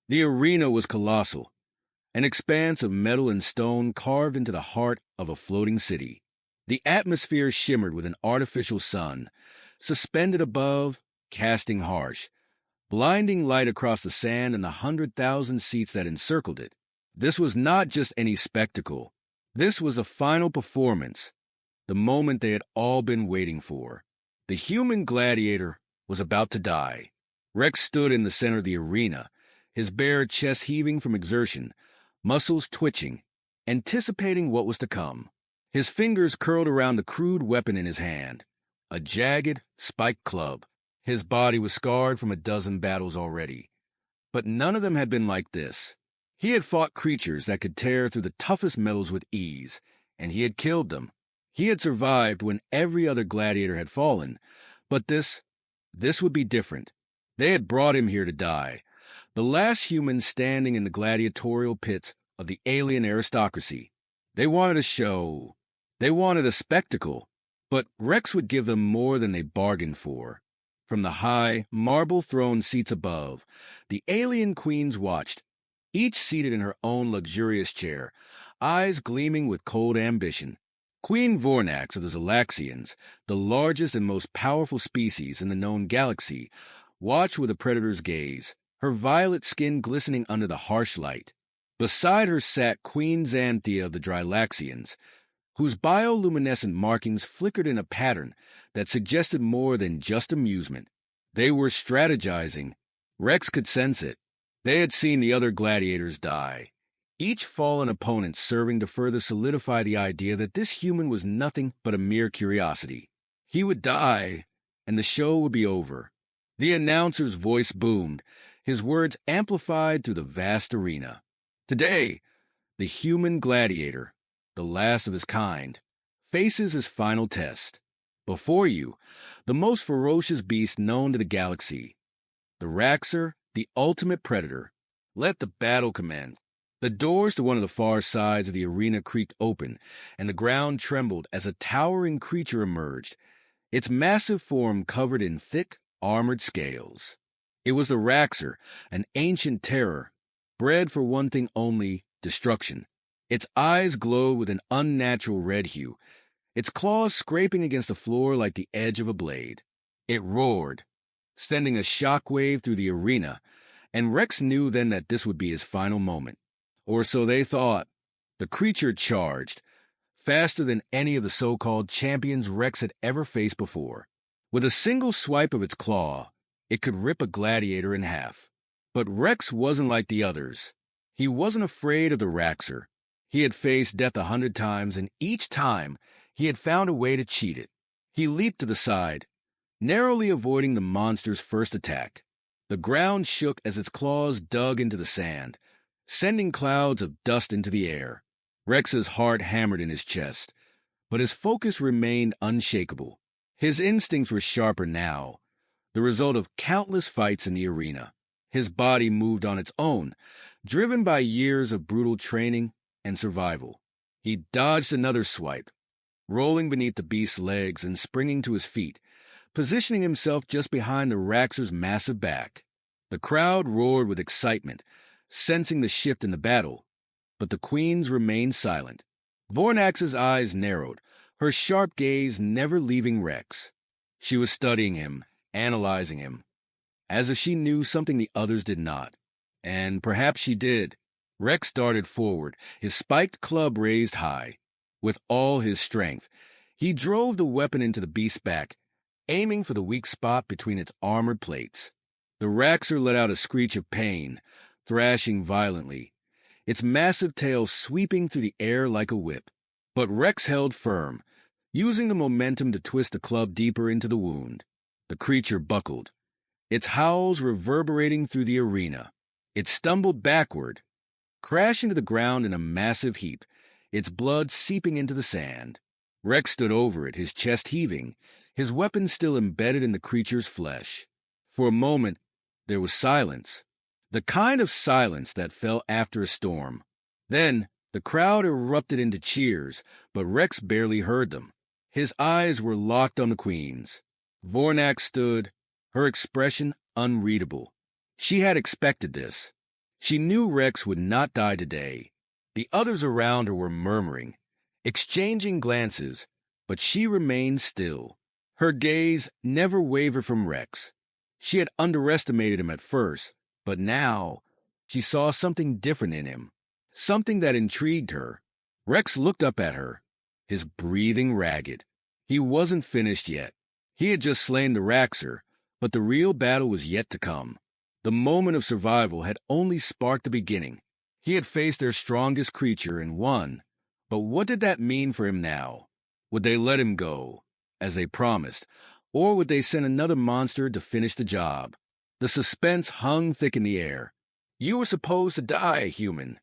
The arena was colossal, an expanse of metal and stone carved into the heart of a floating city. The atmosphere shimmered with an artificial sun, suspended above, casting harsh, blinding light across the sand and the 100,000 seats that encircled it. This was not just any spectacle. This was a final performance, the moment they had all been waiting for. The human gladiator was about to die. Rex stood in the center of the arena, his bare chest heaving from exertion, muscles twitching, anticipating what was to come. His fingers curled around the crude weapon in his hand, a jagged, spiked club. His body was scarred from a dozen battles already, but none of them had been like this. He had fought creatures that could tear through the toughest metals with ease, and he had killed them. He had survived when every other gladiator had fallen, but this would be different. They had brought him here to die, the last human standing in the gladiatorial pits of the alien aristocracy. They wanted a show. They wanted a spectacle, but Rex would give them more than they bargained for. From the high, marble-throne seats above, the alien queens watched, each seated in her own luxurious chair, eyes gleaming with cold ambition. Queen Vornax of the Zalaxians, the largest and most powerful species in the known galaxy, watched with a predator's gaze, her violet skin glistening under the harsh light. Beside her sat Queen Xanthea of the Drylaxians, whose bioluminescent markings flickered in a pattern that suggested more than just amusement. They were strategizing. Rex could sense it. They had seen the other gladiators die, each fallen opponent serving to further solidify the idea that this human was nothing but a mere curiosity. He would die, and the show would be over. The announcer's voice boomed, his words amplified through the vast arena. Today, the human gladiator, the last of his kind, faces his final test. Before you, the most ferocious beast known to the galaxy. The Raxer, the ultimate predator. Let the battle commence. The doors to one of the far sides of the arena creaked open, and the ground trembled as a towering creature emerged, its massive form covered in thick, armored scales. It was the Raxer, an ancient terror, bred for one thing only, destruction. Its eyes glowed with an unnatural red hue, its claws scraping against the floor like the edge of a blade. It roared, sending a shockwave through the arena, and Rex knew then that this would be his final moment. Or so they thought. The creature charged, faster than any of the so-called champions Rex had ever faced before. With a single swipe of its claw, it could rip a gladiator in half. But Rex wasn't like the others. He wasn't afraid of the Raxer. He had faced death 100 times, and each time he had found a way to cheat it. He leaped to the side, narrowly avoiding the monster's first attack. The ground shook as its claws dug into the sand, sending clouds of dust into the air. Rex's heart hammered in his chest, but his focus remained unshakable. His instincts were sharper now, the result of countless fights in the arena. His body moved on its own, driven by years of brutal training and survival. He dodged another swipe, rolling beneath the beast's legs and springing to his feet, positioning himself just behind the Raxer's massive back. The crowd roared with excitement, sensing the shift in the battle, but the queens remained silent. Vornax's eyes narrowed, her sharp gaze never leaving Rex. She was studying him, analyzing him, as if she knew something the others did not. And perhaps she did. Rex darted forward, his spiked club raised high. With all his strength, he drove the weapon into the beast's back, aiming for the weak spot between its armored plates. The Raxer let out a screech of pain, thrashing violently, its massive tail sweeping through the air like a whip. But Rex held firm, using the momentum to twist the club deeper into the wound. The creature buckled, its howls reverberating through the arena. It stumbled backward, crashing to the ground in a massive heap, its blood seeping into the sand. Rex stood over it, his chest heaving, his weapon still embedded in the creature's flesh. For a moment, there was silence, the kind of silence that fell after a storm. Then, the crowd erupted into cheers, but Rex barely heard them. His eyes were locked on the queens. Vornax stood, her expression unreadable. She had expected this. She knew Rex would not die today. The others around her were murmuring, exchanging glances, but she remained still. Her gaze never wavered from Rex. She had underestimated him at first, but now she saw something different in him, something that intrigued her. Rex looked up at her, his breathing ragged. He wasn't finished yet. He had just slain the Raxer, but the real battle was yet to come. The moment of survival had only sparked the beginning. He had faced their strongest creature and won. But what did that mean for him now? Would they let him go, as they promised, or would they send another monster to finish the job? The suspense hung thick in the air. You were supposed to die, human.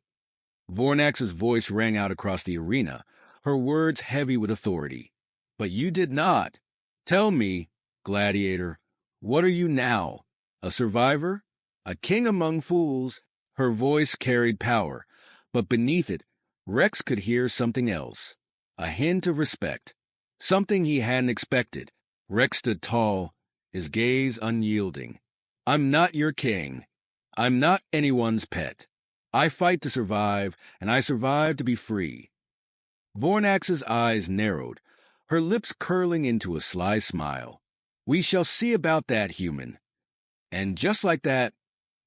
Vornax's voice rang out across the arena, her words heavy with authority. But you did not. Tell me, Gladiator, what are you now? A survivor? A king among fools? Her voice carried power, but beneath it, Rex could hear something else. A hint of respect. Something he hadn't expected. Rex stood tall, his gaze unyielding. I'm not your king. I'm not anyone's pet. I fight to survive, and I survive to be free. Vornax's eyes narrowed, her lips curling into a sly smile. We shall see about that, human. And just like that,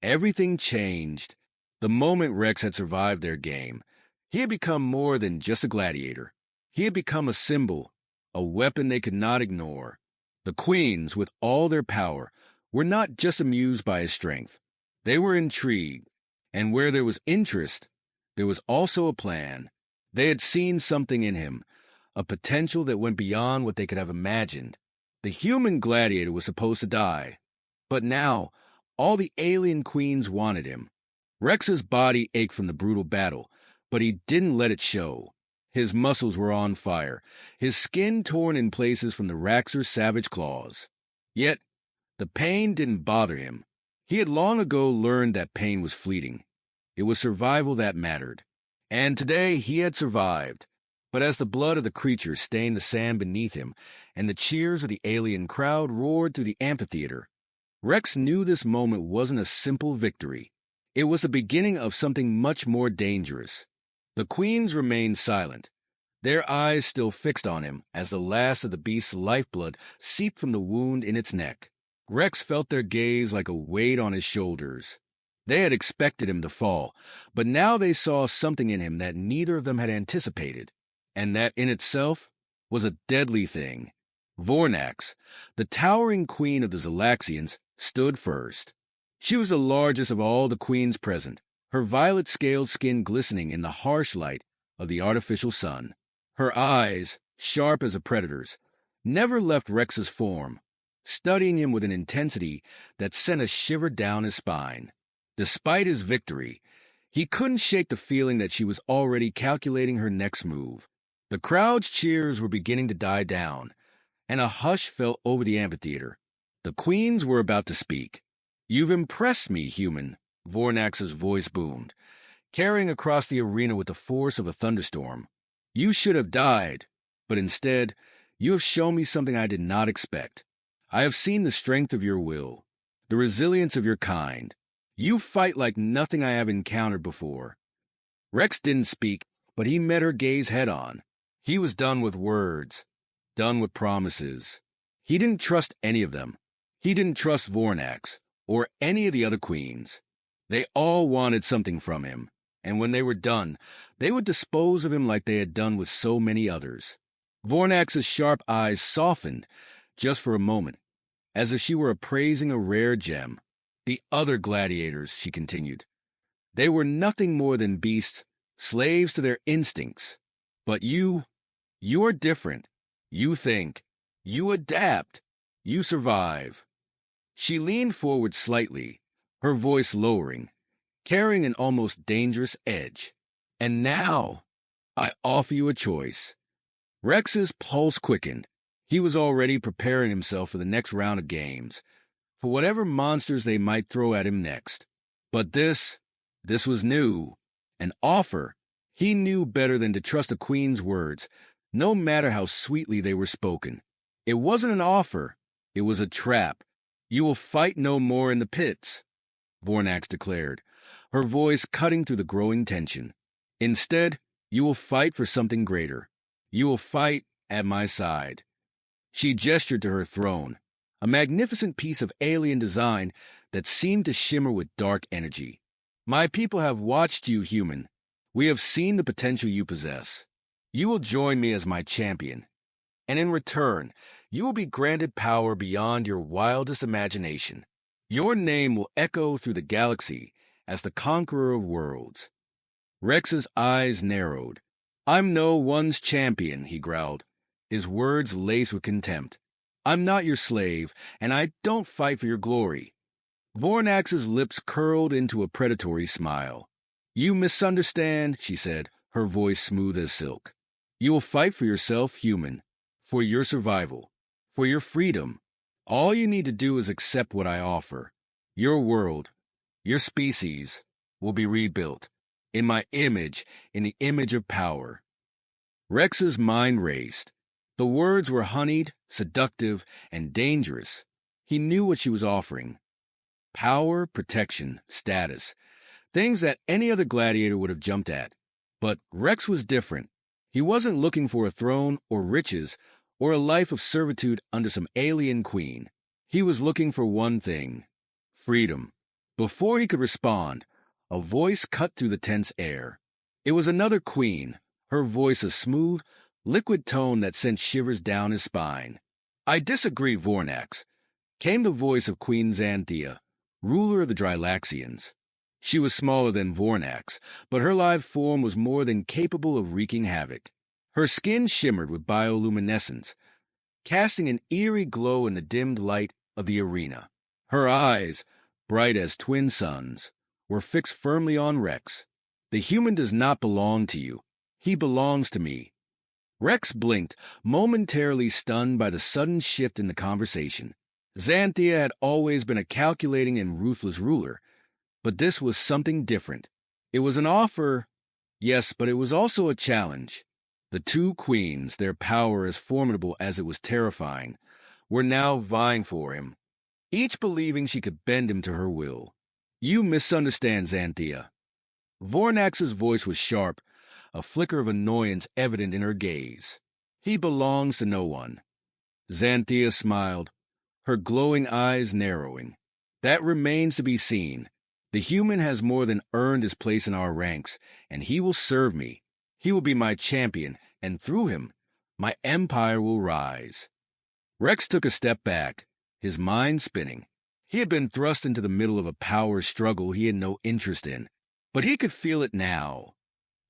everything changed. The moment Rex had survived their game, he had become more than just a gladiator. He had become a symbol, a weapon they could not ignore. The queens, with all their power, were not just amused by his strength. They were intrigued, and where there was interest, there was also a plan. They had seen something in him, a potential that went beyond what they could have imagined. The human gladiator was supposed to die, but now all the alien queens wanted him. Rex's body ached from the brutal battle, but he didn't let it show. His muscles were on fire, his skin torn in places from the Raxer's savage claws. Yet, the pain didn't bother him. He had long ago learned that pain was fleeting. It was survival that mattered. And today he had survived. But as the blood of the creature stained the sand beneath him, and the cheers of the alien crowd roared through the amphitheater, Rex knew this moment wasn't a simple victory. It was the beginning of something much more dangerous. The queens remained silent, their eyes still fixed on him as the last of the beast's lifeblood seeped from the wound in its neck. Rex felt their gaze like a weight on his shoulders. They had expected him to fall, but now they saw something in him that neither of them had anticipated, and that in itself was a deadly thing. Vornax, the towering queen of the Zalaxians, stood first. She was the largest of all the queens present, her violet-scaled skin glistening in the harsh light of the artificial sun. Her eyes, sharp as a predator's, never left Rex's form, studying him with an intensity that sent a shiver down his spine. Despite his victory, he couldn't shake the feeling that she was already calculating her next move. The crowd's cheers were beginning to die down, and a hush fell over the amphitheater. The queens were about to speak. You've impressed me, human, Vornax's voice boomed, carrying across the arena with the force of a thunderstorm. You should have died, but instead, you have shown me something I did not expect. I have seen the strength of your will, the resilience of your kind. You fight like nothing I have encountered before. Rex didn't speak, but he met her gaze head-on. He was done with words, done with promises. He didn't trust any of them. He didn't trust Vornax, or any of the other queens. They all wanted something from him, and when they were done, they would dispose of him like they had done with so many others. Vornax's sharp eyes softened, just for a moment, as if she were appraising a rare gem. The other gladiators, she continued. They were nothing more than beasts, slaves to their instincts. But you are different. You think. You adapt. You survive. She leaned forward slightly, her voice lowering, carrying an almost dangerous edge. And now, I offer you a choice. Rex's pulse quickened. He was already preparing himself for the next round of games, for whatever monsters they might throw at him next. But this was new. An offer. He knew better than to trust a queen's words, no matter how sweetly they were spoken. It wasn't an offer. It was a trap. You will fight no more in the pits, Vornax declared, her voice cutting through the growing tension. "Instead, you will fight for something greater. You will fight at my side." She gestured to her throne, a magnificent piece of alien design that seemed to shimmer with dark energy. "My people have watched you, human. We have seen the potential you possess. You will join me as my champion, and in return, you will be granted power beyond your wildest imagination. Your name will echo through the galaxy as the conqueror of worlds." Rex's eyes narrowed. "I'm no one's champion," he growled, his words laced with contempt. "I'm not your slave, and I don't fight for your glory." Vornax's lips curled into a predatory smile. "You misunderstand," she said, her voice smooth as silk. "You will fight for yourself, human, for your survival, for your freedom. All you need to do is accept what I offer. Your world, your species, will be rebuilt, in my image, in the image of power." Rex's mind raced. The words were honeyed, seductive, and dangerous. He knew what she was offering. Power, protection, status. Things that any other gladiator would have jumped at. But Rex was different. He wasn't looking for a throne or riches or a life of servitude under some alien queen. He was looking for one thing: freedom. Before he could respond, a voice cut through the tense air. It was another queen, her voice a smooth, liquid tone that sent shivers down his spine. "I disagree, Vornax," came the voice of Queen Xanthea, ruler of the Drylaxians. She was smaller than Vornax, but her live form was more than capable of wreaking havoc. Her skin shimmered with bioluminescence, casting an eerie glow in the dimmed light of the arena. Her eyes, bright as twin suns, were fixed firmly on Rex. "The human does not belong to you. He belongs to me." Rex blinked, momentarily stunned by the sudden shift in the conversation. Xanthea had always been a calculating and ruthless ruler, but this was something different. It was an offer, yes, but it was also a challenge. The two queens, their power as formidable as it was terrifying, were now vying for him, each believing she could bend him to her will. "You misunderstand, Xanthea." Vornax's voice was sharp, a flicker of annoyance evident in her gaze. "He belongs to no one." Xanthea smiled, her glowing eyes narrowing. "That remains to be seen. The human has more than earned his place in our ranks, and he will serve me. He will be my champion, and through him, my empire will rise." Rex took a step back, his mind spinning. He had been thrust into the middle of a power struggle he had no interest in, but he could feel it now.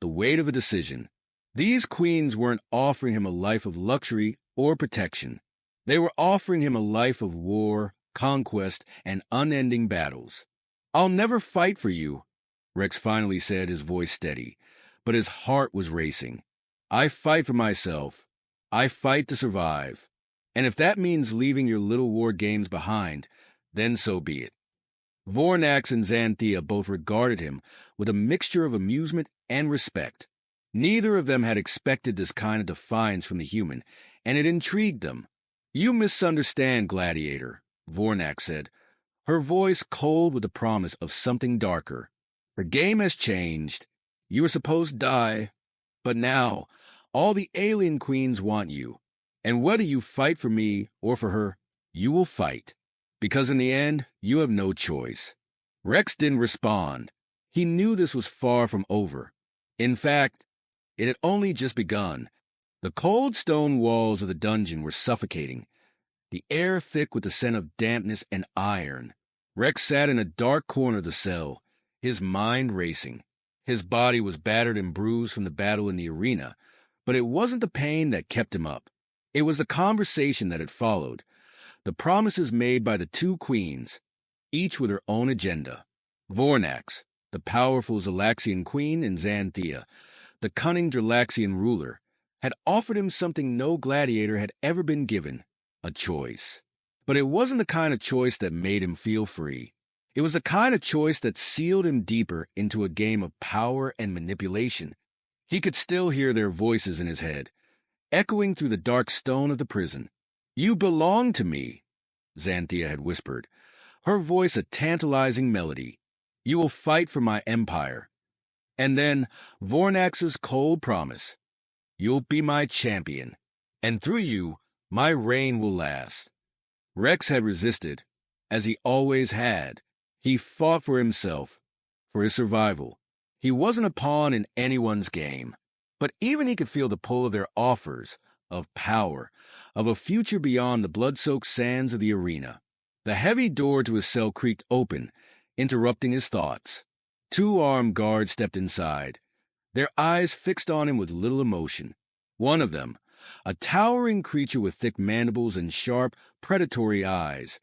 The weight of a decision. These queens weren't offering him a life of luxury or protection. They were offering him a life of war, conquest, and unending battles. "I'll never fight for you," Rex finally said, his voice steady, but his heart was racing. "I fight for myself. I fight to survive. And if that means leaving your little war games behind, then so be it." Vornax and Xanthea both regarded him with a mixture of amusement and respect. Neither of them had expected this kind of defiance from the human, and it intrigued them. "You misunderstand, Gladiator," Vornax said, her voice cold with the promise of something darker. "The game has changed. You were supposed to die, but now all the alien queens want you. And whether you fight for me or for her, you will fight. Because in the end, you have no choice." Rex didn't respond. He knew this was far from over. In fact, it had only just begun. The cold stone walls of the dungeon were suffocating, the air thick with the scent of dampness and iron. Rex sat in a dark corner of the cell, his mind racing. His body was battered and bruised from the battle in the arena, but it wasn't the pain that kept him up. It was the conversation that had followed, the promises made by the two queens, each with her own agenda. Vornax, the powerful Xylaxian queen, and Xanthea, the cunning Drylaxian ruler, had offered him something no gladiator had ever been given: a choice. But it wasn't the kind of choice that made him feel free. It was the kind of choice that sealed him deeper into a game of power and manipulation. He could still hear their voices in his head, echoing through the dark stone of the prison. "You belong to me," Xanthea had whispered, her voice a tantalizing melody. You will fight for my empire. And then Vornax's cold promise. You'll be my champion. And through you, my reign will last. Rex had resisted, as he always had. He fought for himself, for his survival. He wasn't a pawn in anyone's game, but even he could feel the pull of their offers, of power, of a future beyond the blood-soaked sands of the arena. The heavy door to his cell creaked open, interrupting his thoughts. Two armed guards stepped inside, their eyes fixed on him with little emotion. One of them, a towering creature with thick mandibles and sharp, predatory eyes,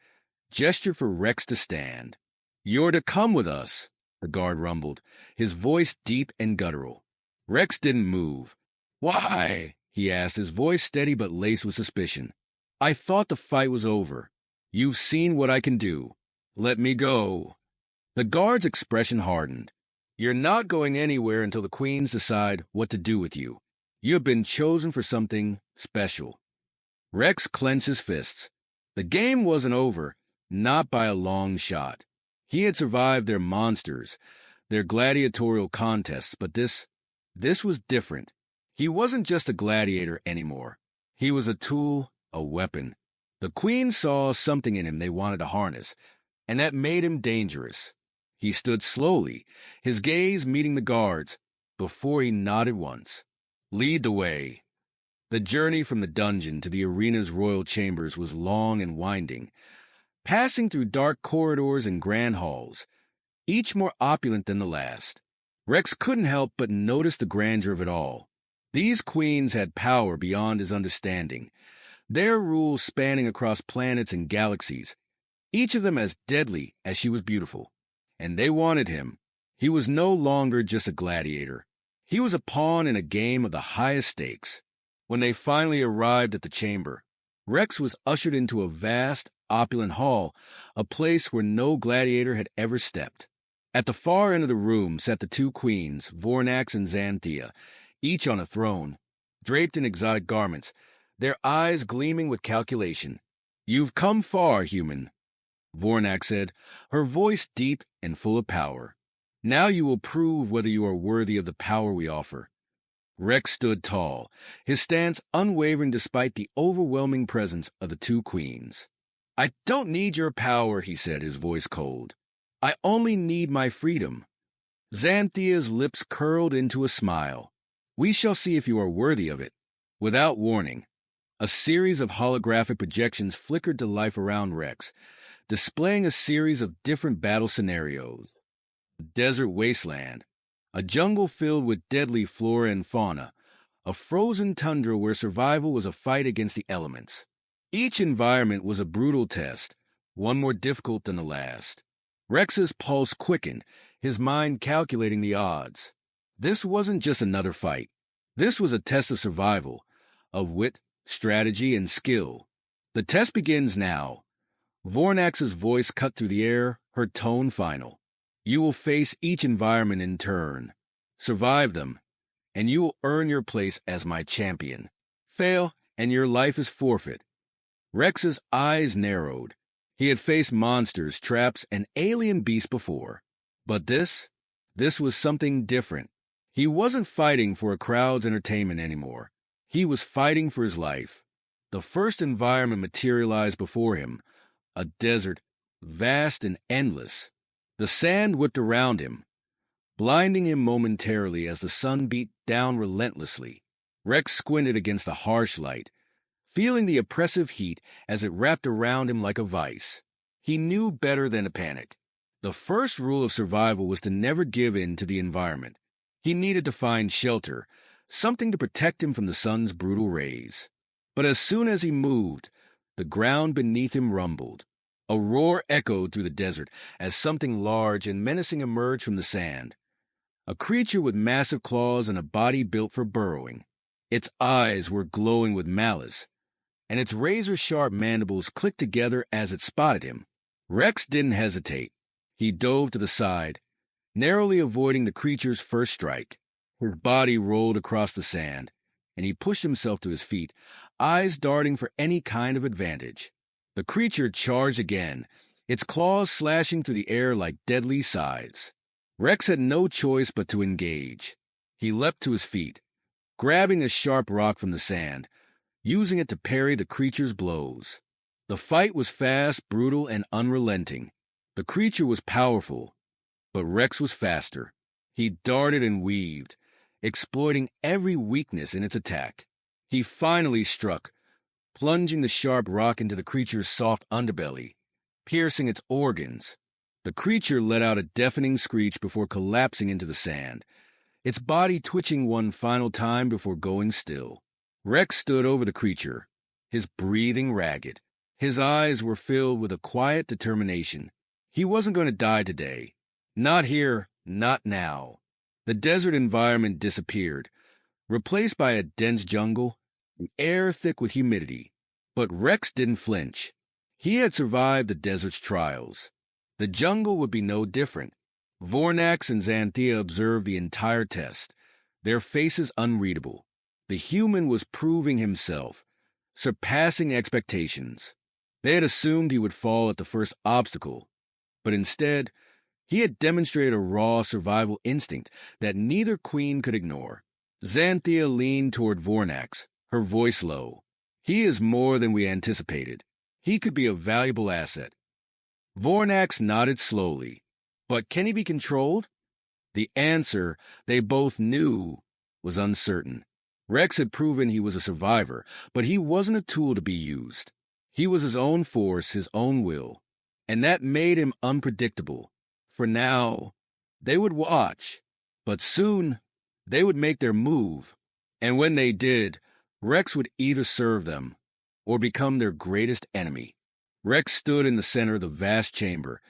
gestured for Rex to stand. "You're to come with us," the guard rumbled, his voice deep and guttural. Rex didn't move. "Why?" he asked, his voice steady but laced with suspicion. "I thought the fight was over. You've seen what I can do. Let me go." The guard's expression hardened. "You're not going anywhere until the queens decide what to do with you. You have been chosen for something special." Rex clenched his fists. The game wasn't over, not by a long shot. He had survived their monsters, their gladiatorial contests, but this was different. He wasn't just a gladiator anymore. He was a tool, a weapon. The queens saw something in him they wanted to harness, and that made him dangerous. He stood slowly, his gaze meeting the guards, before he nodded once. "Lead the way." The journey from the dungeon to the arena's royal chambers was long and winding, passing through dark corridors and grand halls, each more opulent than the last. Rex couldn't help but notice the grandeur of it all. These queens had power beyond his understanding, their rule spanning across planets and galaxies, each of them as deadly as she was beautiful. And they wanted him. He was no longer just a gladiator. He was a pawn in a game of the highest stakes. When they finally arrived at the chamber, Rex was ushered into a vast, opulent hall, a place where no gladiator had ever stepped. At the far end of the room sat the two queens, Vornax and Xanthea, each on a throne, draped in exotic garments, their eyes gleaming with calculation. "You've come far, human," Vornax said, her voice deep and full of power. "Now you will prove whether you are worthy of the power we offer." Rex stood tall, his stance unwavering despite the overwhelming presence of the two queens. "I don't need your power," he said, his voice cold. "I only need my freedom." Xanthea's lips curled into a smile. "We shall see if you are worthy of it." Without warning, a series of holographic projections flickered to life around Rex, displaying a series of different battle scenarios. A desert wasteland, a jungle filled with deadly flora and fauna, a frozen tundra where survival was a fight against the elements. Each environment was a brutal test, one more difficult than the last. Rex's pulse quickened, his mind calculating the odds. This wasn't just another fight. This was a test of survival, of wit, strategy, and skill. "The test begins now." Vornax's voice cut through the air, her tone final. "You will face each environment in turn. Survive them, and you will earn your place as my champion. Fail, and your life is forfeit." Rex's eyes narrowed. He had faced monsters, traps, and alien beasts before. But this was something different. He wasn't fighting for a crowd's entertainment anymore. He was fighting for his life. The first environment materialized before him, a desert, vast and endless. The sand whipped around him, blinding him momentarily as the sun beat down relentlessly. Rex squinted against the harsh light, feeling the oppressive heat as it wrapped around him like a vice. He knew better than to panic. The first rule of survival was to never give in to the environment. He needed to find shelter, something to protect him from the sun's brutal rays. But as soon as he moved, the ground beneath him rumbled. A roar echoed through the desert as something large and menacing emerged from the sand. A creature with massive claws and a body built for burrowing. Its eyes were glowing with malice, and its razor-sharp mandibles clicked together as it spotted him. Rex didn't hesitate. He dove to the side, narrowly avoiding the creature's first strike. His body rolled across the sand, and he pushed himself to his feet, eyes darting for any kind of advantage. The creature charged again, its claws slashing through the air like deadly scythes. Rex had no choice but to engage. He leapt to his feet, grabbing a sharp rock from the sand, using it to parry the creature's blows. The fight was fast, brutal, and unrelenting. The creature was powerful, but Rex was faster. He darted and weaved, exploiting every weakness in its attack. He finally struck, plunging the sharp rock into the creature's soft underbelly, piercing its organs. The creature let out a deafening screech before collapsing into the sand, its body twitching one final time before going still. Rex stood over the creature, his breathing ragged. His eyes were filled with a quiet determination. He wasn't going to die today. Not here, not now. The desert environment disappeared, replaced by a dense jungle, the air thick with humidity. But Rex didn't flinch. He had survived the desert's trials. The jungle would be no different. Vornax and Xanthea observed the entire test, their faces unreadable. The human was proving himself, surpassing expectations. They had assumed he would fall at the first obstacle, but instead, he had demonstrated a raw survival instinct that neither queen could ignore. Xanthea leaned toward Vornax, her voice low. He is more than we anticipated. He could be a valuable asset. Vornax nodded slowly. But can he be controlled? The answer, they both knew, was uncertain. Rex had proven he was a survivor, but he wasn't a tool to be used. He was his own force, his own will, and that made him unpredictable. For now, they would watch, but soon they would make their move, and when they did, Rex would either serve them or become their greatest enemy. Rex stood in the center of the vast chamber,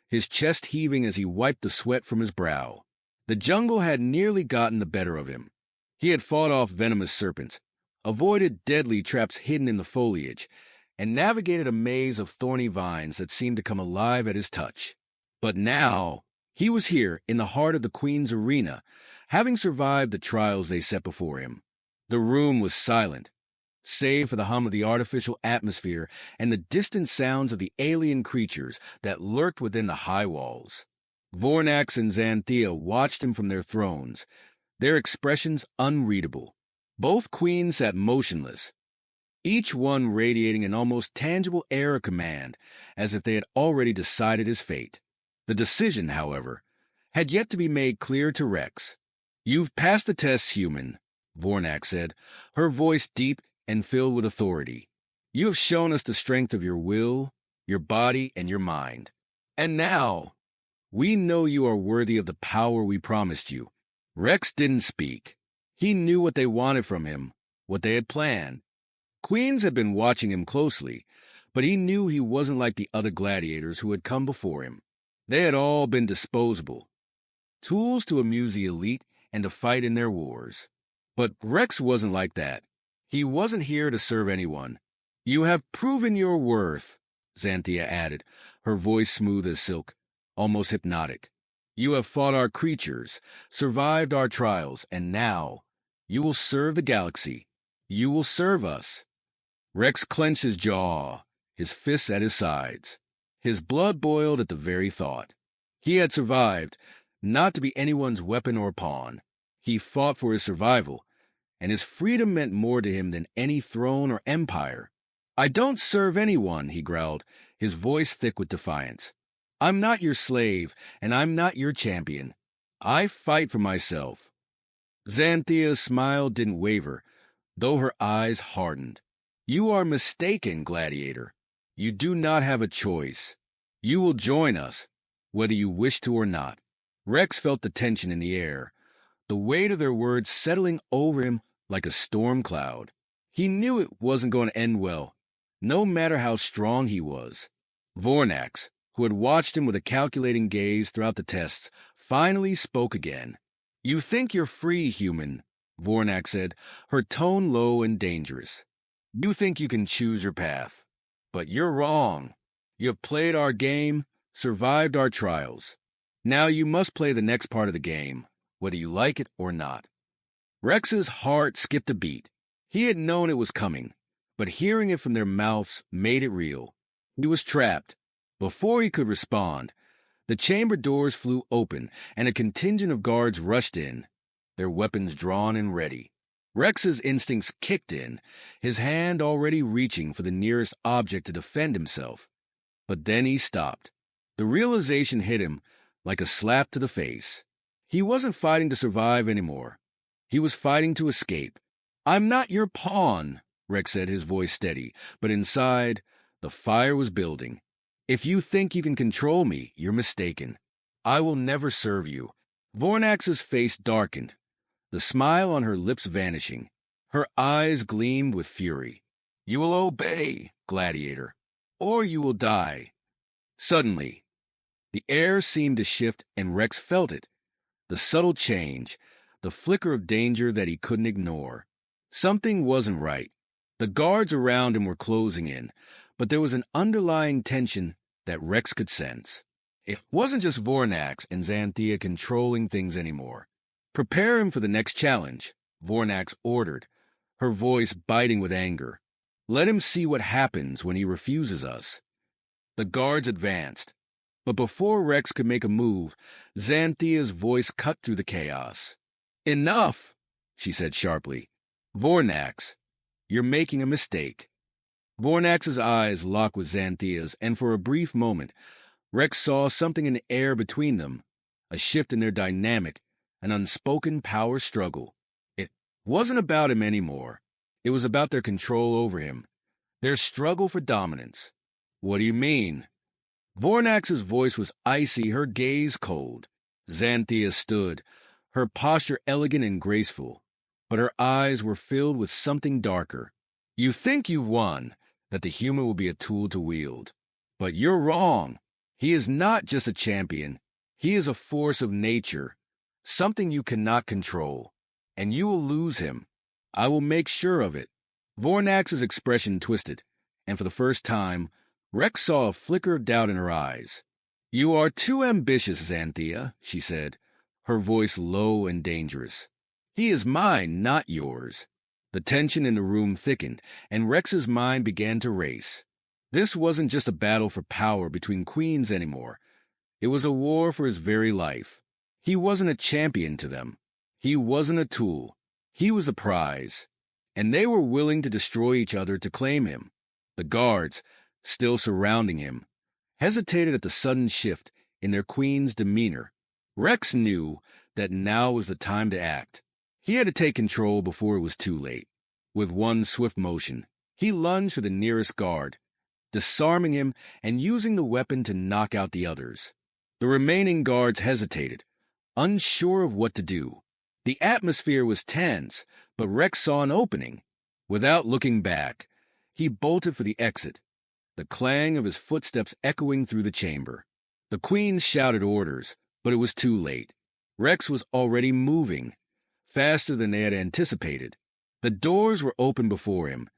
his chest heaving as he wiped the sweat from his brow. The jungle had nearly gotten the better of him. He had fought off venomous serpents, avoided deadly traps hidden in the foliage, and navigated a maze of thorny vines that seemed to come alive at his touch. But now, he was here in the heart of the Queen's arena, having survived the trials they set before him. The room was silent, save for the hum of the artificial atmosphere and the distant sounds of the alien creatures that lurked within the high walls. Vornax and Xanthea watched him from their thrones, their expressions unreadable. Both queens sat motionless, each one radiating an almost tangible air of command, as if they had already decided his fate. The decision, however, had yet to be made clear to Rex. "You've passed the test, human," Vornax said, her voice deep and filled with authority. "You have shown us the strength of your will, your body, and your mind. And now, we know you are worthy of the power we promised you." Rex didn't speak. He knew what they wanted from him, what they had planned. Queens had been watching him closely, but he knew he wasn't like the other gladiators who had come before him. They had all been disposable, tools to amuse the elite and to fight in their wars. But Rex wasn't like that. He wasn't here to serve anyone. "You have proven your worth," Xanthea added, her voice smooth as silk, almost hypnotic. "You have fought our creatures, survived our trials, and now you will serve the galaxy. You will serve us." Rex clenched his jaw, his fists at his sides. His blood boiled at the very thought. He had survived, not to be anyone's weapon or pawn. He fought for his survival, and his freedom meant more to him than any throne or empire. "I don't serve anyone," he growled, his voice thick with defiance. "I'm not your slave, and I'm not your champion. I fight for myself." Xanthea's smile didn't waver, though her eyes hardened. "You are mistaken, Gladiator. You do not have a choice. You will join us, whether you wish to or not." Rex felt the tension in the air, the weight of their words settling over him like a storm cloud. He knew it wasn't going to end well, no matter how strong he was. Vornax, who had watched him with a calculating gaze throughout the tests, finally spoke again. "You think you're free, human," Vornax said, her tone low and dangerous. "You think you can choose your path. But you're wrong. You've played our game, survived our trials. Now you must play the next part of the game, whether you like it or not." Rex's heart skipped a beat. He had known it was coming, but hearing it from their mouths made it real. He was trapped. Before he could respond, The chamber doors flew open, and a contingent of guards rushed in, their weapons drawn and ready. Rex's instincts kicked in, his hand already reaching for the nearest object to defend himself. But then he stopped. The realization hit him like a slap to the face. He wasn't fighting to survive anymore. He was fighting to escape. "I'm not your pawn," Rex said, his voice steady, but inside, the fire was building. "If you think you can control me, you're mistaken. I will never serve you." Vornax's face darkened, the smile on her lips vanishing. Her eyes gleamed with fury. "You will obey, Gladiator, or you will die." Suddenly, the air seemed to shift, and Rex felt it. The subtle change, the flicker of danger that he couldn't ignore. Something wasn't right. The guards around him were closing in, but there was an underlying tension that Rex could sense. It wasn't just Vornax and Xanthea controlling things anymore. "Prepare him for the next challenge," Vornax ordered, her voice biting with anger. "Let him see what happens when he refuses us." The guards advanced, but before Rex could make a move, Xanthea's voice cut through the chaos. "Enough," she said sharply. "Vornax, you're making a mistake." Vornax's eyes locked with Xanthea's, and for a brief moment, Rex saw something in the air between them, a shift in their dynamic, an unspoken power struggle. It wasn't about him anymore. It was about their control over him, their struggle for dominance. "What do you mean?" Vornax's voice was icy, her gaze cold. Xanthea stood, her posture elegant and graceful, but her eyes were filled with something darker. "You think you've won, that the human will be a tool to wield. But you're wrong. He is not just a champion. He is a force of nature, something you cannot control. And you will lose him. I will make sure of it." Vornax's expression twisted, and for the first time, Rex saw a flicker of doubt in her eyes. "You are too ambitious, Xanthea," she said, her voice low and dangerous. "He is mine, not yours." The tension in the room thickened, and Rex's mind began to race. This wasn't just a battle for power between queens anymore. It was a war for his very life. He wasn't a champion to them. He wasn't a tool. He was a prize. And they were willing to destroy each other to claim him. The guards, still surrounding him, hesitated at the sudden shift in their queen's demeanor. Rex knew that now was the time to act. He had to take control before it was too late. With one swift motion, he lunged for the nearest guard, disarming him and using the weapon to knock out the others. The remaining guards hesitated, unsure of what to do. The atmosphere was tense, but Rex saw an opening. Without looking back, he bolted for the exit, the clang of his footsteps echoing through the chamber. The queens shouted orders, but it was too late. Rex was already moving, faster than they had anticipated. The doors were open before him,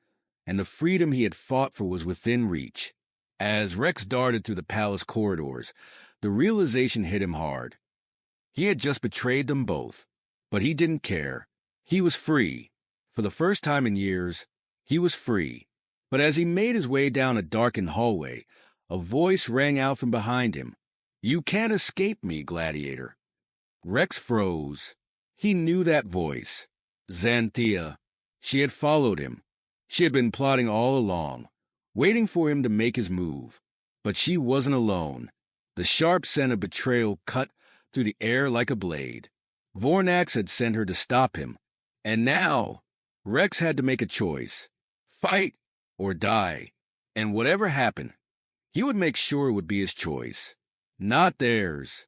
and the freedom he had fought for was within reach. As Rex darted through the palace corridors, the realization hit him hard. He had just betrayed them both, but he didn't care. He was free. For the first time in years, he was free. But as he made his way down a darkened hallway, a voice rang out from behind him. "You can't escape me, Gladiator." Rex froze. He knew that voice. Xanthea. She had followed him. She had been plotting all along, waiting for him to make his move. But she wasn't alone. The sharp scent of betrayal cut through the air like a blade. Vornax had sent her to stop him. And now, Rex had to make a choice. Fight or die. And whatever happened, he would make sure it would be his choice, not theirs.